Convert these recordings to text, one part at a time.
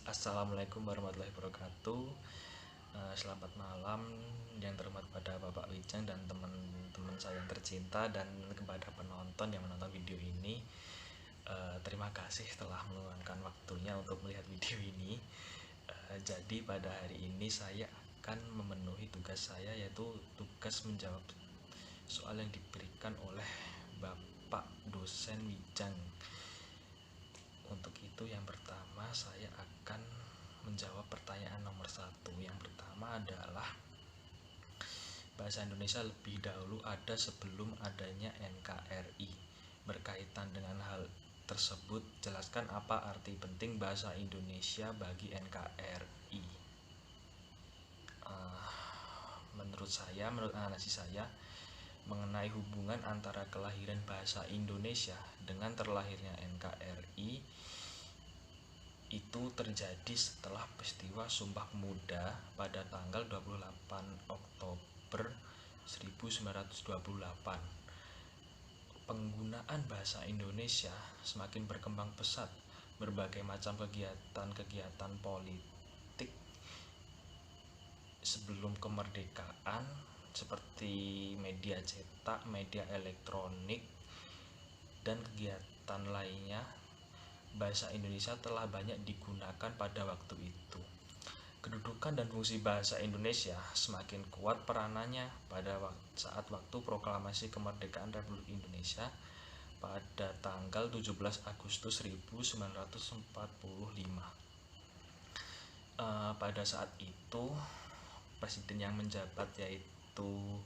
Assalamualaikum warahmatullahi wabarakatuh. Selamat malam yang terhormat pada Bapak Wijang dan teman-teman saya yang tercinta, dan kepada penonton yang menonton video ini. Terima kasih telah meluangkan waktunya untuk melihat video ini. Jadi pada hari ini saya akan memenuhi tugas saya, yaitu tugas menjawab soal yang diberikan oleh Bapak dosen Wijang. Untuk itu yang pertama saya akan menjawab pertanyaan nomor 1. Yang pertama adalah, bahasa Indonesia lebih dahulu ada sebelum adanya NKRI. Berkaitan dengan hal tersebut, jelaskan apa arti penting bahasa Indonesia bagi NKRI. Menurut analisis saya, mengenai hubungan antara kelahiran bahasa Indonesia dengan terlahirnya NKRI itu terjadi setelah peristiwa Sumpah Pemuda pada tanggal 28 Oktober 1928. Penggunaan bahasa Indonesia semakin berkembang pesat. Berbagai macam kegiatan politik sebelum kemerdekaan seperti media cetak, media elektronik, dan kegiatan lainnya, bahasa Indonesia telah banyak digunakan pada waktu itu. Kedudukan dan fungsi bahasa Indonesia semakin kuat peranannya pada saat waktu proklamasi kemerdekaan Republik Indonesia pada tanggal 17 Agustus 1945. Pada saat itu presiden yang menjabat yaitu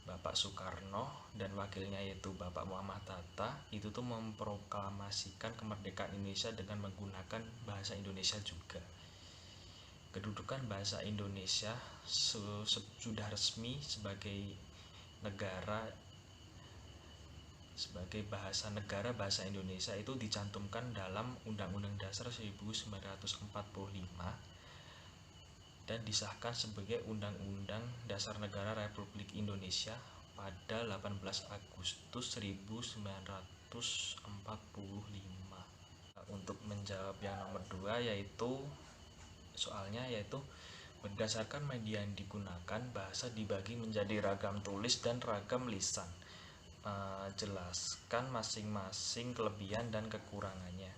Bapak Soekarno dan wakilnya yaitu Bapak Muhammad Hatta itu tuh memproklamasikan kemerdekaan Indonesia dengan menggunakan bahasa Indonesia juga. Kedudukan bahasa Indonesia sudah resmi sebagai bahasa negara bahasa Indonesia itu dicantumkan dalam Undang-Undang Dasar 1945 dan disahkan sebagai Undang-Undang Dasar Negara Republik Indonesia pada 18 Agustus 1945. Untuk menjawab yang nomor 2 yaitu berdasarkan media yang digunakan, bahasa dibagi menjadi ragam tulis dan ragam lisan. Jelaskan masing-masing kelebihan dan kekurangannya.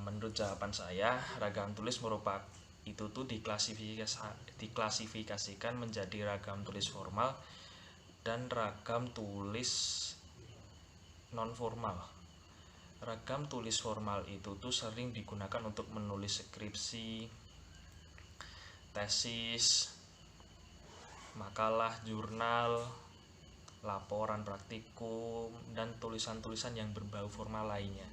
Menurut jawaban saya, ragam tulis merupakan itu tuh diklasifikasikan menjadi ragam tulis formal dan ragam tulis non formal. Ragam tulis formal itu tuh sering digunakan untuk menulis skripsi, tesis, makalah, jurnal, laporan praktikum, dan tulisan-tulisan yang berbau formal lainnya.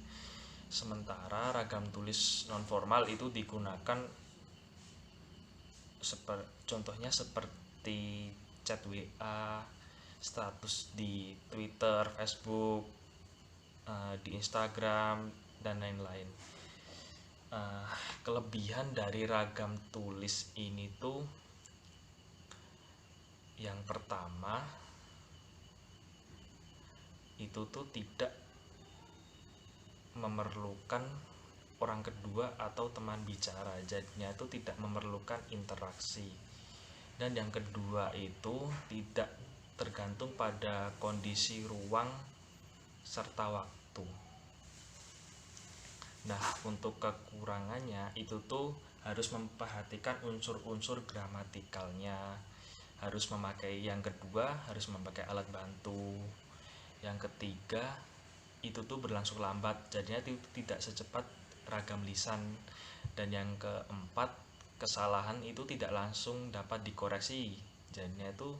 Sementara ragam tulis non formal itu digunakan contohnya seperti chat WA, status di Twitter, Facebook, di Instagram, dan lain-lain. Kelebihan dari ragam tulis ini tuh yang pertama itu tuh tidak memerlukan orang kedua atau teman bicara, jadinya itu tidak memerlukan interaksi. Dan yang kedua itu tidak tergantung pada kondisi ruang serta waktu. Nah, untuk kekurangannya itu tuh harus memperhatikan unsur-unsur gramatikalnya, harus memakai yang kedua harus memakai alat bantu. Yang ketiga itu tuh berlangsung lambat, jadinya itu tidak secepat ragam lisan. Dan yang keempat, kesalahan itu tidak langsung dapat dikoreksi, jadinya itu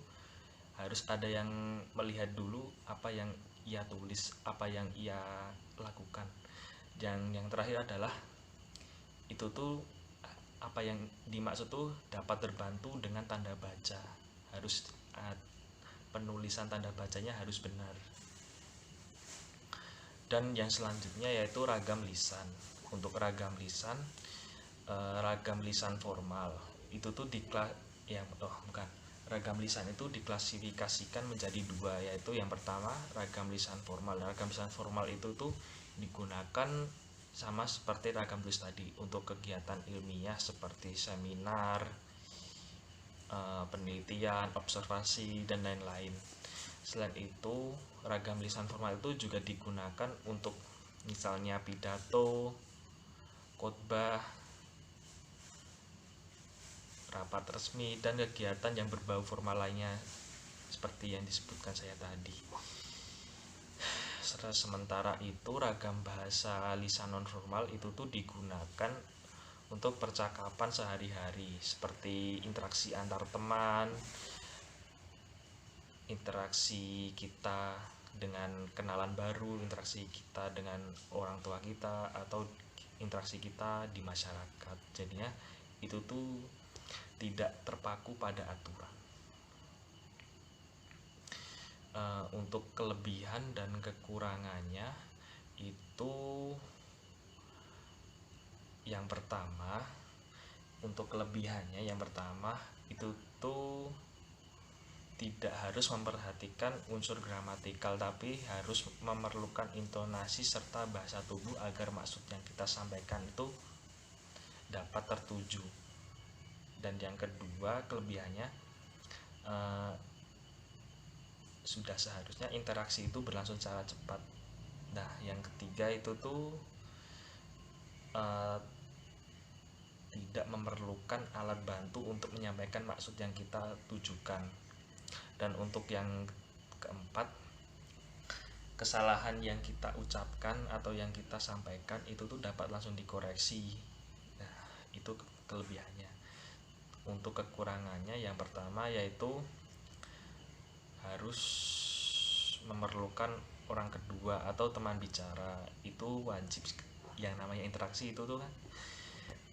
harus ada yang melihat dulu apa yang ia tulis, apa yang ia lakukan. Yang terakhir adalah itu tuh apa yang dimaksud tuh dapat terbantu dengan tanda baca, harus penulisan tanda bacanya harus benar. Dan yang selanjutnya yaitu ragam lisan. Untuk ragam lisan formal itu tuh ragam lisan itu diklasifikasikan menjadi dua, yaitu yang pertama ragam lisan formal. Ragam lisan formal itu tuh digunakan sama seperti ragam tulis tadi. Untuk kegiatan ilmiah seperti seminar, penelitian, observasi, dan lain-lain. Selain itu, ragam lisan formal itu juga digunakan untuk misalnya pidato, khotbah, rapat resmi, dan kegiatan yang berbau formal lainnya seperti yang disebutkan saya tadi. Sementara itu, ragam bahasa lisan non formal itu tuh digunakan untuk percakapan sehari-hari seperti interaksi antar teman, interaksi kita dengan kenalan baru, interaksi kita dengan orang tua kita, atau interaksi kita di masyarakat. Jadinya itu tuh tidak terpaku pada aturan. Untuk kelebihan dan kekurangannya itu, yang pertama, untuk kelebihannya yang pertama itu tuh tidak harus memperhatikan unsur gramatikal, tapi harus memerlukan intonasi serta bahasa tubuh agar maksud yang kita sampaikan itu dapat tertuju. Dan yang kedua kelebihannya, sudah seharusnya interaksi itu berlangsung secara cepat. Nah, yang ketiga itu tuh tidak memerlukan alat bantu untuk menyampaikan maksud yang kita tujukan. Dan untuk yang keempat, kesalahan yang kita ucapkan atau yang kita sampaikan itu tuh dapat langsung dikoreksi. Nah, itu kelebihannya. Untuk kekurangannya yang pertama yaitu harus memerlukan orang kedua atau teman bicara. Itu wajib, yang namanya interaksi itu tuh kan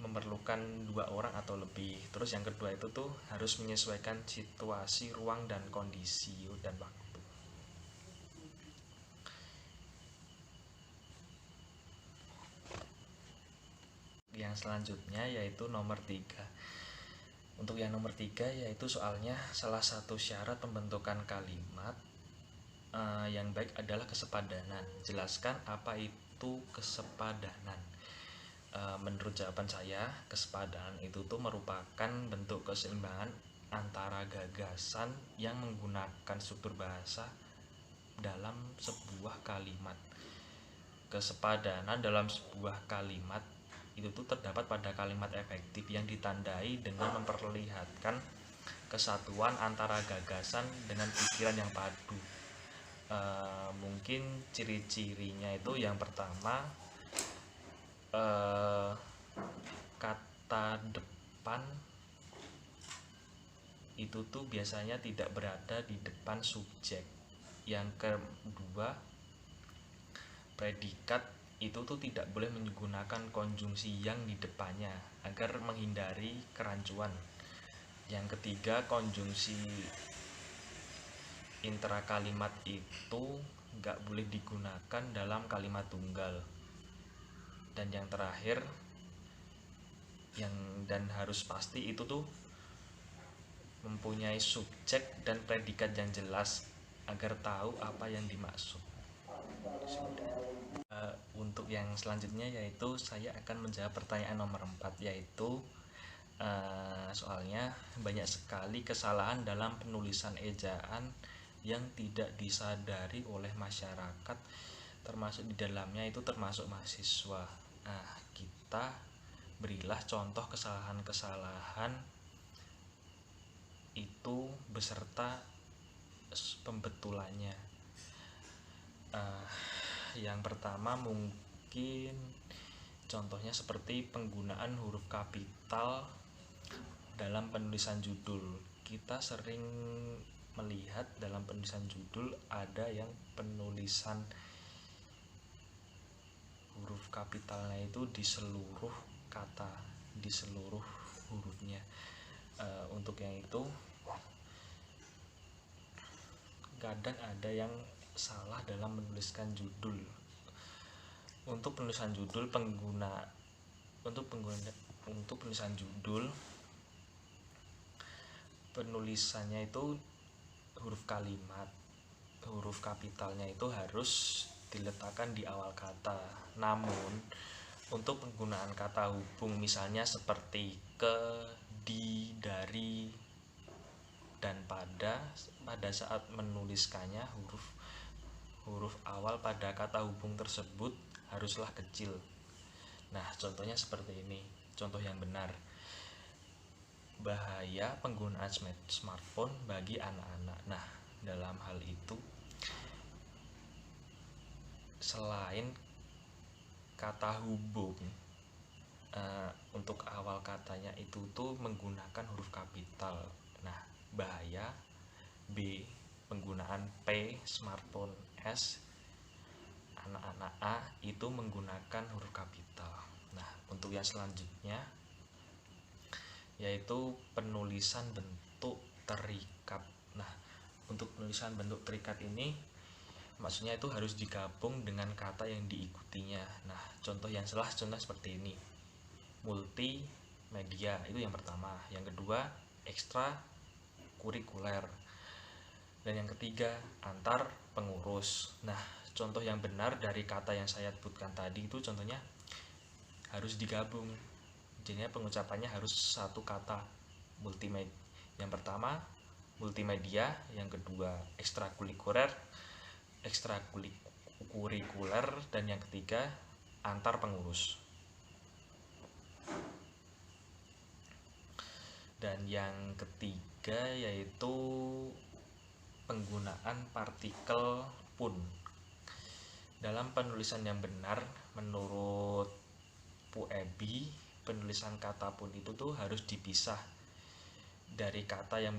memerlukan 2 orang atau lebih. Terus yang kedua itu tuh harus menyesuaikan situasi, ruang, dan kondisi dan waktu. Yang selanjutnya yaitu nomor 3. Untuk yang nomor 3 yaitu soalnya salah satu syarat pembentukan kalimat yang baik adalah kesepadanan. Jelaskan apa itu kesepadanan. Menurut jawaban saya, kesepadanan itu tuh merupakan bentuk keseimbangan antara gagasan yang menggunakan struktur bahasa dalam sebuah kalimat. Kesepadanan dalam sebuah kalimat itu tuh terdapat pada kalimat efektif yang ditandai dengan memperlihatkan kesatuan antara gagasan dengan pikiran yang padu. Mungkin ciri-cirinya itu yang pertama, kata depan itu tuh biasanya tidak berada di depan subjek. Yang kedua, predikat itu tuh tidak boleh menggunakan konjungsi yang di depannya agar menghindari kerancuan. Yang ketiga, konjungsi intrakalimat itu nggak boleh digunakan dalam kalimat tunggal. Dan yang terakhir, dan harus pasti itu tuh mempunyai subjek dan predikat yang jelas agar tahu apa yang dimaksud. Untuk yang selanjutnya yaitu saya akan menjawab pertanyaan nomor 4, yaitu soalnya banyak sekali kesalahan dalam penulisan ejaan yang tidak disadari oleh masyarakat, termasuk di dalamnya itu termasuk mahasiswa. Nah, kita berilah contoh kesalahan-kesalahan itu beserta pembetulannya. Yang pertama mungkin contohnya seperti penggunaan huruf kapital dalam penulisan judul. Kita sering melihat dalam penulisan judul ada yang penulisan huruf kapitalnya itu di seluruh kata, di seluruh hurufnya. Untuk yang itu kadang ada yang salah dalam menuliskan judul. Untuk penulisan judul untuk penulisan judul, penulisannya itu huruf kalimat, huruf kapitalnya itu harus diletakkan di awal kata. Namun untuk penggunaan kata hubung misalnya seperti ke, di, dari, dan pada saat menuliskannya huruf awal pada kata hubung tersebut haruslah kecil. Nah, contohnya seperti ini, contoh yang benar. Bahaya penggunaan smartphone bagi anak-anak. Nah, dalam hal itu selain kata hubung untuk awal katanya itu tuh menggunakan huruf kapital. Nah, bahaya B penggunaan P smartphone, S anak-anak A itu menggunakan huruf kapital. Nah, untuk yang selanjutnya yaitu penulisan bentuk terikat. Nah, untuk penulisan bentuk terikat ini maksudnya itu harus digabung dengan kata yang diikutinya. Nah, contoh yang salah contoh seperti ini. Multimedia itu yang pertama, yang kedua ekstra kurikuler, dan yang ketiga antar pengurus. Nah, contoh yang benar dari kata yang saya sebutkan tadi itu contohnya harus digabung. Jadinya pengucapannya harus satu kata, multimedia. Yang pertama multimedia, yang kedua ekstrakurikuler, dan yang ketiga antar pengurus. Dan yang ketiga yaitu penggunaan partikel pun. Dalam penulisan yang benar menurut Puebi, penulisan kata pun itu tuh harus dipisah dari kata yang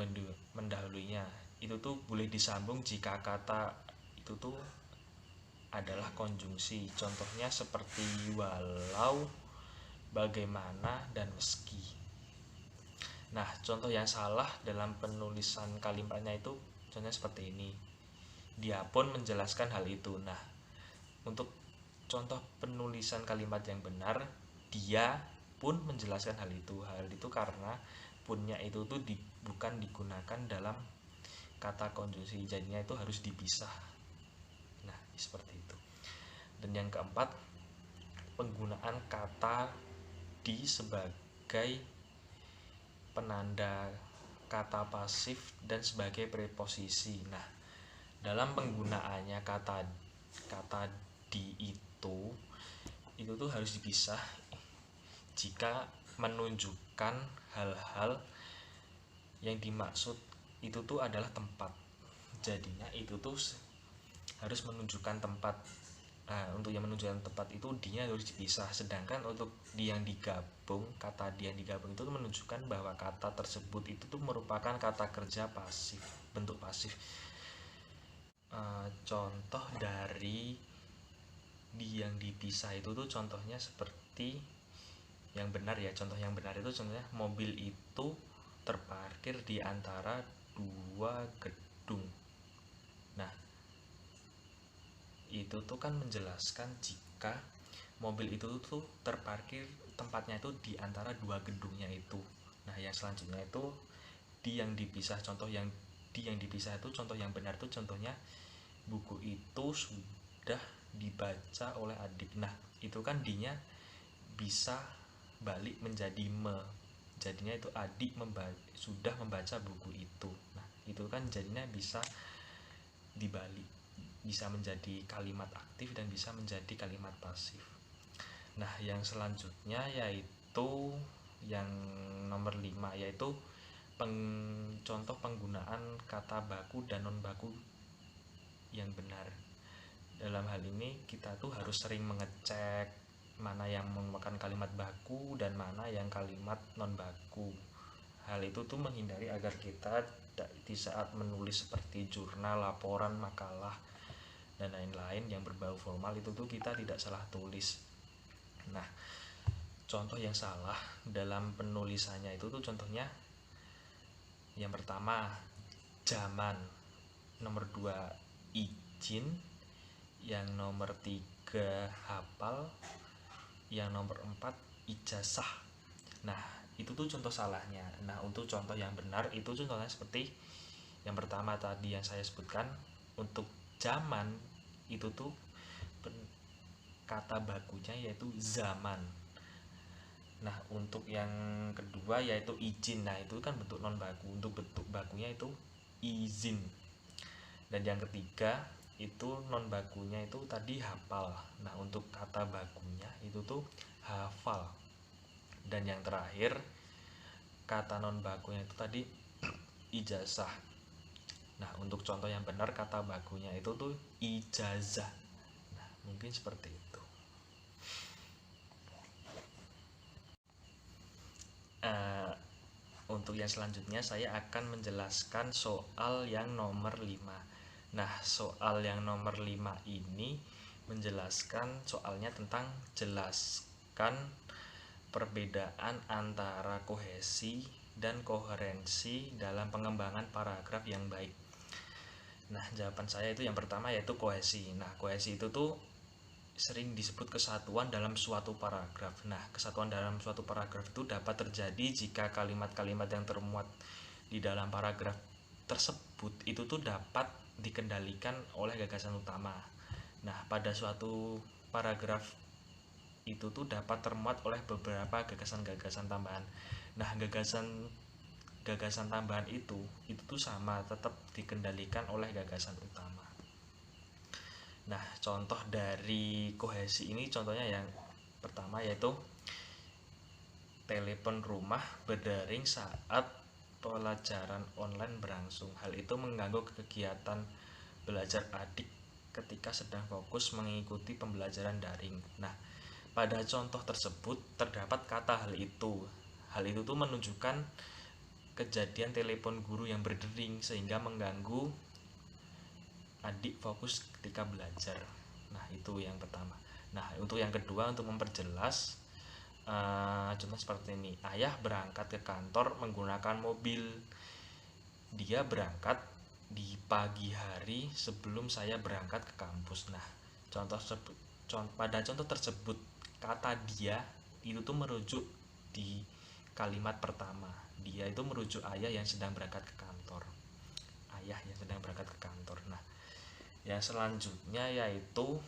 mendahulunya. Itu tuh boleh disambung jika kata itu tuh adalah konjungsi. Contohnya seperti walau, bagaimana, dan meski. Nah, contoh yang salah dalam penulisan kalimatnya itu contohnya seperti ini. Dia pun menjelaskan hal itu. Nah, untuk contoh penulisan kalimat yang benar, dia pun menjelaskan hal itu. Hal itu karena punnya itu tuh bukan digunakan dalam kata konjungsi, jadinya itu harus dipisah. Nah, seperti itu. Dan yang keempat, penggunaan kata di sebagai penanda kata pasif dan sebagai preposisi. Nah, dalam penggunaannya kata di itu tuh harus dipisah jika menunjukkan hal-hal yang dimaksud itu tuh adalah tempat. Jadinya itu tuh harus menunjukkan tempat. Nah, untuk yang menunjukkan tempat itu dia harus dipisah. Sedangkan untuk yang digabung, kata yang digabung itu tuh menunjukkan bahwa kata tersebut itu tuh merupakan kata kerja pasif, bentuk pasif. Contoh dari yang dipisah itu tuh contohnya seperti yang benar ya. Contoh yang benar itu contohnya mobil itu terparkir di antara dua gedung. Nah, itu tuh kan menjelaskan jika mobil itu tuh terparkir tempatnya itu di antara dua gedungnya itu. Nah, yang selanjutnya itu di yang dipisah. Contoh yang di yang dipisah itu contoh yang benar itu contohnya buku itu sudah dibaca oleh adik. Nah, itu kan dinya bisa balik menjadi jadinya itu adik sudah membaca buku itu. Nah, itu kan jadinya bisa dibalik, bisa menjadi kalimat aktif dan bisa menjadi kalimat pasif. Nah, yang selanjutnya yaitu yang nomor 5, yaitu contoh penggunaan kata baku dan non baku yang benar. Dalam hal ini kita tuh harus sering mengecek mana yang merupakan kalimat baku dan mana yang kalimat non baku. Hal itu tuh menghindari agar kita di saat menulis seperti jurnal, laporan, makalah, dan lain-lain yang berbau formal itu tuh kita tidak salah tulis. Nah, contoh yang salah dalam penulisannya itu tuh contohnya yang pertama zaman, nomor 2 izin, yang nomor 3 hafal, yang nomor 4 ijazah. Nah, itu tuh contoh salahnya. Nah, untuk contoh yang benar itu contohnya seperti yang pertama tadi yang saya sebutkan. Untuk zaman itu tuh kata bakunya yaitu zaman. Nah, untuk yang kedua yaitu izin. Nah, itu kan bentuk non baku. Untuk bentuk bakunya itu izin. Dan yang ketiga itu non bakunya itu tadi hafal. Nah, untuk kata bakunya itu tuh hafal. Dan yang terakhir kata non bakunya itu tadi ijazah. Nah, untuk contoh yang benar kata bakunya itu tuh ijazah. Nah, mungkin seperti itu. Untuk yang selanjutnya saya akan menjelaskan soal yang nomor 5. Nah, soal yang nomor 5 ini menjelaskan soalnya tentang jelaskan perbedaan antara kohesi dan koherensi dalam pengembangan paragraf yang baik. Nah, jawaban saya itu yang pertama yaitu kohesi. Nah, kohesi itu tuh sering disebut kesatuan dalam suatu paragraf. Nah, kesatuan dalam suatu paragraf itu dapat terjadi jika kalimat-kalimat yang termuat di dalam paragraf tersebut itu tuh dapat dikendalikan oleh gagasan utama. Nah, pada suatu paragraf itu tuh dapat termuat oleh beberapa gagasan-gagasan tambahan. Nah, gagasan tambahan itu tuh sama, tetap dikendalikan oleh gagasan utama. Nah, contoh dari kohesi ini contohnya yang pertama yaitu telepon rumah berdering saat pelajaran online berlangsung. Hal itu mengganggu kegiatan belajar adik ketika sedang fokus mengikuti pembelajaran daring. Nah, pada contoh tersebut terdapat kata hal itu. Hal itu tuh menunjukkan kejadian telepon guru yang berdering sehingga mengganggu adik fokus ketika belajar. Nah, itu yang pertama. Nah, untuk yang kedua, untuk memperjelas contoh seperti ini. Ayah berangkat ke kantor menggunakan mobil. Dia berangkat di pagi hari sebelum saya berangkat ke kampus. Nah, pada contoh tersebut kata dia itu tuh merujuk di kalimat pertama. Dia itu merujuk ayah yang sedang berangkat ke kantor. Ayah yang sedang berangkat ke kantor. Nah, yang selanjutnya yaitu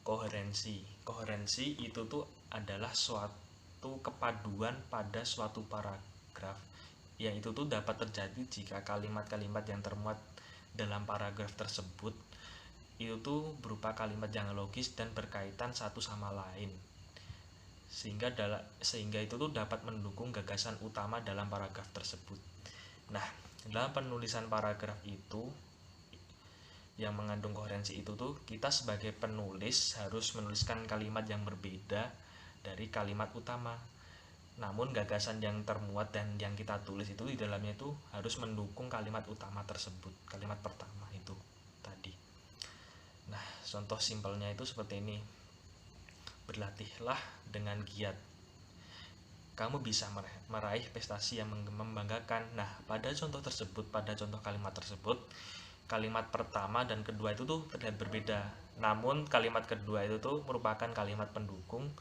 koherensi. Koherensi itu tuh adalah suatu kepaduan pada suatu paragraf, yang itu tuh dapat terjadi jika kalimat-kalimat yang termuat dalam paragraf tersebut itu tuh berupa kalimat yang logis dan berkaitan satu sama lain, sehingga itu tuh dapat mendukung gagasan utama dalam paragraf tersebut. Nah, dalam penulisan paragraf itu yang mengandung koherensi itu tuh kita sebagai penulis harus menuliskan kalimat yang berbeda dari kalimat utama. Namun gagasan yang termuat dan yang kita tulis itu di dalamnya itu harus mendukung kalimat utama tersebut, kalimat pertama itu tadi. Nah, contoh simpelnya itu seperti ini. Berlatihlah dengan giat, kamu bisa meraih prestasi yang membanggakan. Nah, pada contoh kalimat tersebut, kalimat pertama dan kedua itu tuh terlihat berbeda. Namun kalimat kedua itu tuh merupakan kalimat pendukung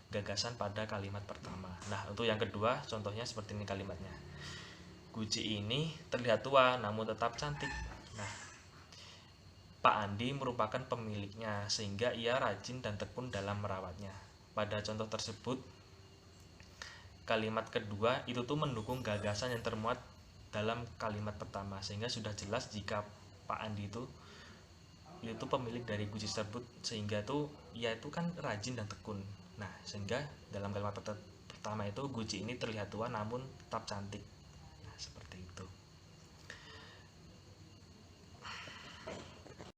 gagasan pada kalimat pertama. Nah, untuk yang kedua contohnya seperti ini kalimatnya. Guci ini terlihat tua namun tetap cantik. Nah, Pak Andi merupakan pemiliknya sehingga ia rajin dan tekun dalam merawatnya. Pada contoh tersebut kalimat kedua itu tuh mendukung gagasan yang termuat dalam kalimat pertama, sehingga sudah jelas jika Pak Andi itu pemilik dari guci tersebut, sehingga itu ia itu kan rajin dan tekun. Nah, sehingga dalam kalimat pertama itu guci ini terlihat tua namun tetap cantik.